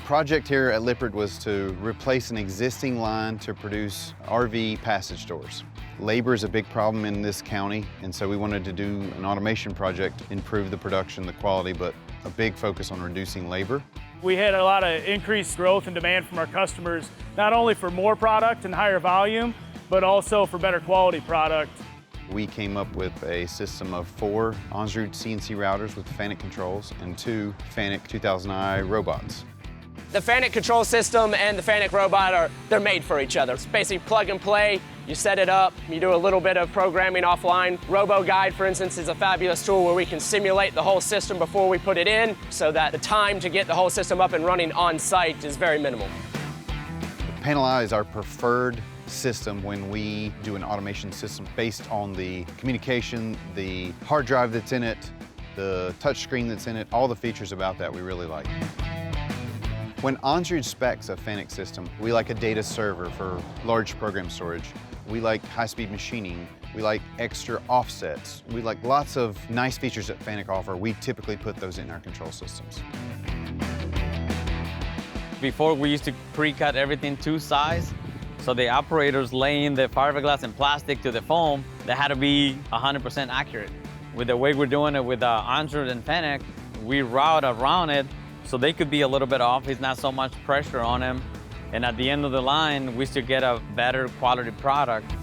project here at Lippert was to replace an existing line to produce RV passage doors. Labor is a big problem in this county, and so we wanted to do an automation project, improve the production, the quality, but a big focus on reducing labor. We had a lot of increased growth and demand from our customers, not only for more product and higher volume, but also for better quality product. We came up with a system of 4 Onsrud CNC routers with FANUC controls and 2 FANUC 2000i robots. The FANUC control system and the FANUC robot they're made for each other. It's basically plug and play. You set it up, you do a little bit of programming offline. RoboGuide, for instance, is a fabulous tool where we can simulate the whole system before we put it in so that the time to get the whole system up and running on site is very minimal. Panel I is our preferred system when we do an automation system based on the communication, the hard drive that's in it, the touch screen that's in it, all the features about that we really like. When Onsrud specs a FANUC system, we like a data server for large program storage. We like high-speed machining. We like extra offsets. We like lots of nice features that FANUC offer. We typically put those in our control systems. Before, we used to pre-cut everything to size, so the operators laying the fiberglass and plastic to the foam, they had to be 100% accurate. With the way we're doing it with Onsrud and FANUC, we route around it so they could be a little bit off. It's not so much pressure on them. And at the end of the line, we still get a better quality product.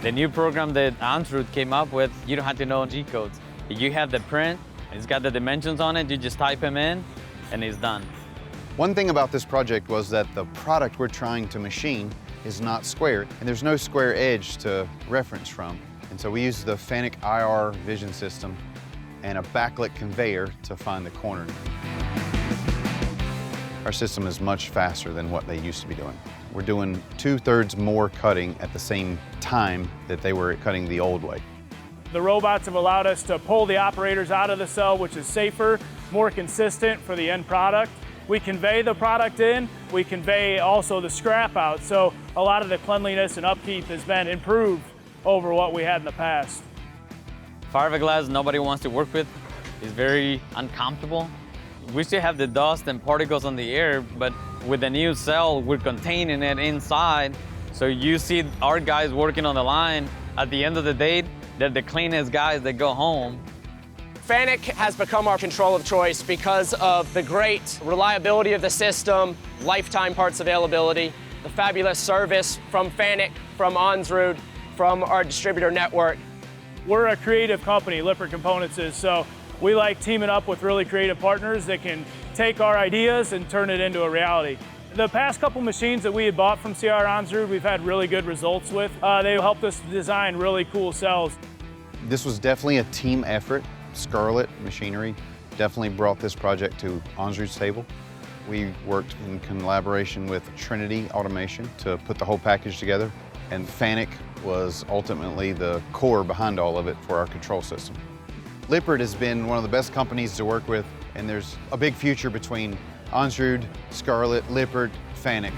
The new program that Onsrud came up with, you don't have to know G codes. You have the print, it's got the dimensions on it, you just type them in, and it's done. One thing about this project was that the product we're trying to machine is not square, and there's no square edge to reference from. And so we used the FANUC IR vision system and a backlit conveyor to find the corner. Our system is much faster than what they used to be doing. We're doing 2/3 more cutting at the same time that they were cutting the old way. The robots have allowed us to pull the operators out of the cell, which is safer, more consistent for the end product. We convey the product in, we convey also the scrap out, so a lot of the cleanliness and upkeep has been improved over what we had in the past. Fiberglass, nobody wants to work with. It's very uncomfortable. We still have the dust and particles on the air, but with the new cell, we're containing it inside. So you see our guys working on the line, at the end of the day, they're the cleanest guys that go home. FANUC has become our control of choice because of the great reliability of the system, lifetime parts availability, the fabulous service from FANUC, from Onsrud, from our distributor network. We're a creative company, Lippert Components is, so we like teaming up with really creative partners that can take our ideas and turn it into a reality. The past couple machines that we had bought from CR Onsrud, we've had really good results with. They helped us design really cool cells. This was definitely a team effort. Scarlett Machinery definitely brought this project to Onsrud's table. We worked in collaboration with Trinity Automation to put the whole package together, and FANUC was ultimately the core behind all of it for our control system. Lippert has been one of the best companies to work with, and there's a big future between Onsrud, Scarlett, Lippert, FANUC.